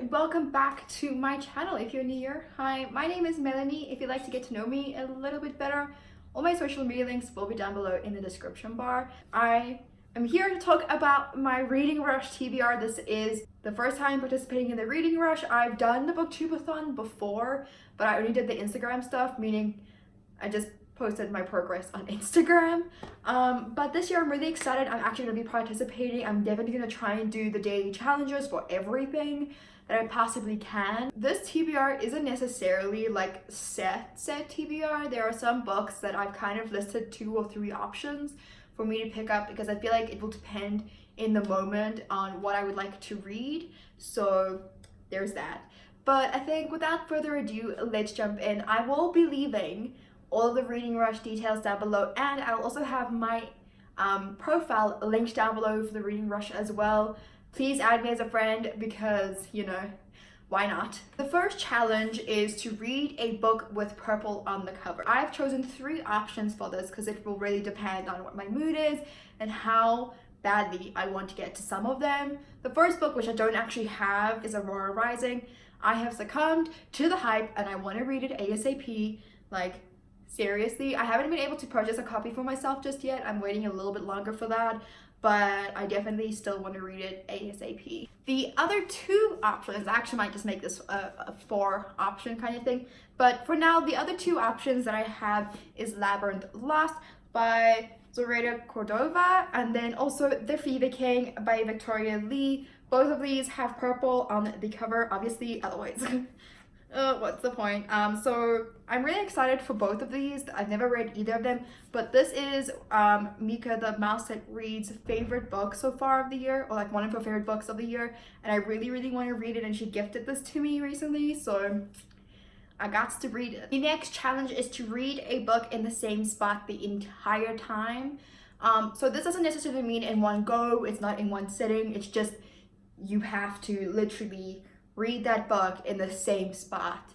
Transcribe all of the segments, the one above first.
welcome back to my channel. If you're new here, hi, my name is Melleny. If you'd like to get to know me a little bit better, all my social media links will be down below in the description bar. I am here to talk about my Reading Rush TBR. This is the first time participating in the Reading Rush. I've done the booktubeathon before, but I only did the Instagram stuff, meaning I just posted my progress on Instagram. But this year I'm really excited. I'm actually going to be participating. I'm definitely going to try and do the daily challenges for everything that I possibly can. This TBR isn't necessarily like set TBR. There are some books that I've kind of listed 2 or 3 options for me to pick up because I feel like it will depend in the moment on what I would like to read. So there's that. But I think without further ado, let's jump in. I will be leaving all of the Reading Rush details down below, and I'll also have my profile linked down below for the Reading Rush as well. Please add me as a friend because, you know, why not? The first challenge is to read a book with purple on the cover. I've chosen 3 options for this because it will really depend on what my mood is and how badly I want to get to some of them. The first book, which I don't actually have, is Aurora Rising. I have succumbed to the hype and I want to read it ASAP. Like, seriously, I haven't been able to purchase a copy for myself just yet. I'm waiting a little bit longer for that, but I definitely still want to read it ASAP. The other 2 options, I actually might just make this a 4 option kind of thing, but for now, the other 2 options that I have is Labyrinth Lost by Zoraida Cordova, and then also The Fever King by Victoria Lee. Both of these have purple on the cover, obviously, otherwise. What's the point? So I'm really excited for both of these. I've never read either of them, but this is Mika the Mouse That Reads' favorite book so far of the year, or like one of her favorite books of the year, and I really want to read it, and she gifted this to me recently, so I got to read it. The next challenge is to read a book in the same spot the entire time. So this doesn't necessarily mean in one go, it's not in one sitting, it's just you have to literally read that book in the same spot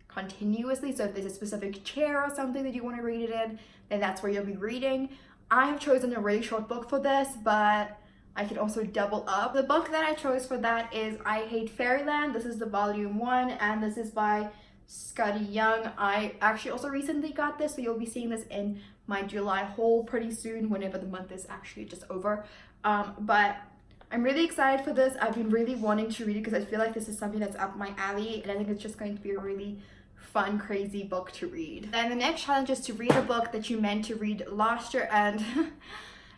continuously. So if there's a specific chair or something that you want to read it in, then that's where you'll be reading. I have chosen a really short book for this, but I can also double up. The book that I chose for that is I Hate Fairyland. This is the volume 1, and this is by Scotty Young. I actually also recently got this, so you'll be seeing this in my July haul pretty soon, whenever the month is actually just over. But I'm really excited for this. I've been really wanting to read it because I feel like this is something that's up my alley, and I think it's just going to be a really fun, crazy book to read. And the next challenge is to read a book that you meant to read last year, and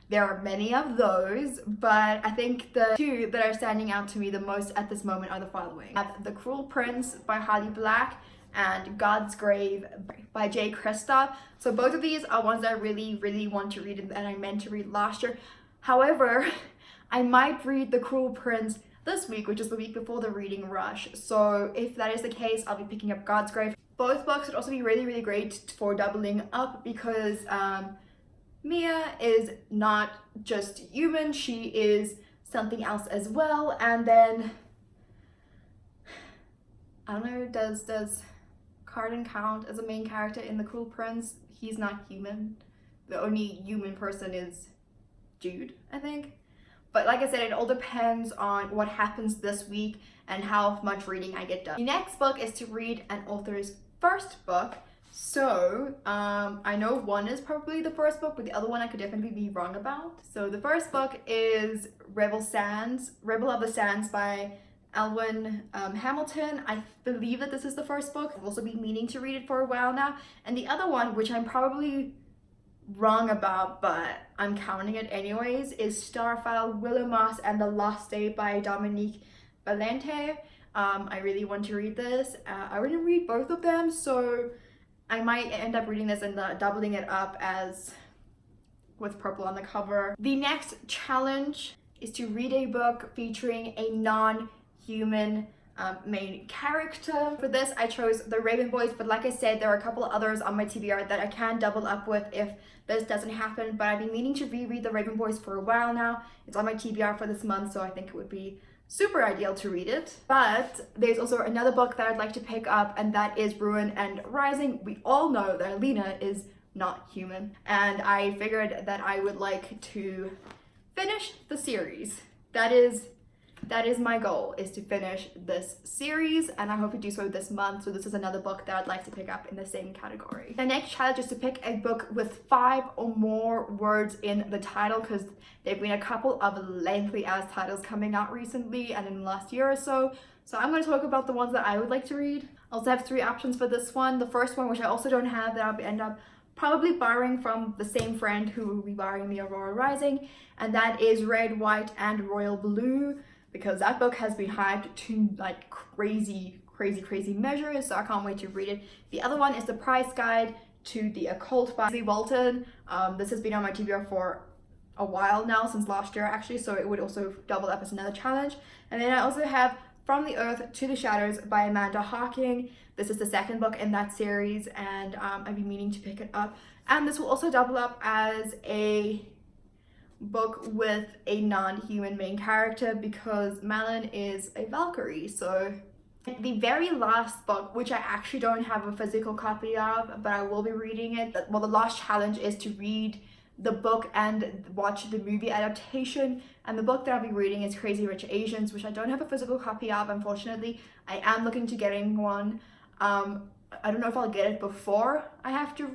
there are many of those, but I think the 2 that are standing out to me the most at this moment are the following. I have The Cruel Prince by Holly Black and God's Grave by Jay Kristoff. So both of these are ones that I really want to read and I meant to read last year. However, I might read The Cruel Prince this week, which is the week before the Reading Rush. So if that is the case, I'll be picking up God's Grave. Both books would also be really great for doubling up because Mia is not just human, she is something else as well. And then, I don't know, does Carden count as a main character in The Cruel Prince? He's not human. The only human person is Jude, I think. But like I said, it all depends on what happens this week and how much reading I get done. The next book is to read an author's first book. So I know one is probably the first book, but the other one I could definitely be wrong about. So the first book is Rebel of the Sands by Elwyn Hamilton. I believe that this is the first book. I've also been meaning to read it for a while now. And the other one, which I'm probably wrong about, but I'm counting it anyways, is Starfile, Willow Moss, and the Lost Day by Dominique Valente. I really want to read this. I already read both of them, so I might end up reading this and doubling it up as with purple on the cover. The next challenge is to read a book featuring a non-human main character. For this, I chose The Raven Boys, but like I said, there are a couple of others on my TBR that I can double up with if this doesn't happen, but I've been meaning to reread The Raven Boys for a while now. It's on my TBR for this month, so I think it would be super ideal to read it. But there's also another book that I'd like to pick up, and that is Ruin and Rising. We all know that Alina is not human, and I figured that I would like to finish the series. That is That is my goal, is to finish this series, and I hope to do so this month. So this is another book that I'd like to pick up in the same category. The next challenge is to pick a book with 5 or more words in the title, because there have been a couple of lengthy ass titles coming out recently and in the last year or so. So I'm going to talk about the ones that I would like to read. I also have 3 options for this one. The first one, which I also don't have, that I'll end up probably borrowing from the same friend who will be borrowing me Aurora Rising, and that is Red, White, and Royal Blue, because that book has been hyped to like crazy measures, so I can't wait to read it. The other one is The Price Guide to the Occult by Lizzie Walton. This has been on my TBR for a while now, since last year actually, so it would also double up as another challenge. And then I also have From the Earth to the Shadows by Amanda Hawking. This is the second book in that series, and I've been meaning to pick it up. And this will also double up as a book with a non-human main character, because Melleny is a Valkyrie. So the very last book, which I actually don't have a physical copy of, but I will be reading it. Well, the last challenge is to read the book and watch the movie adaptation, and the book that I'll be reading is Crazy Rich Asians, which I don't have a physical copy of, unfortunately. I am looking to getting one. I don't know if I'll get it before I have to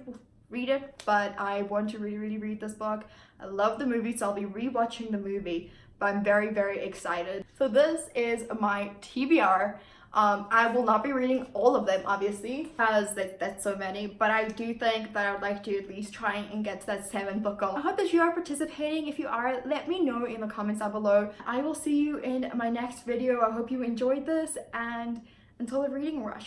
read it, but I want to really read this book. I love the movie, so I'll be rewatching the movie, but I'm very excited. So this is my TBR. I will not be reading all of them, obviously, because that's so many, but I do think that I would like to at least try and get to that 7-book goal. I hope that you are participating. If you are, let me know in the comments down below. I will see you in my next video. I hope you enjoyed this, and until the reading rush,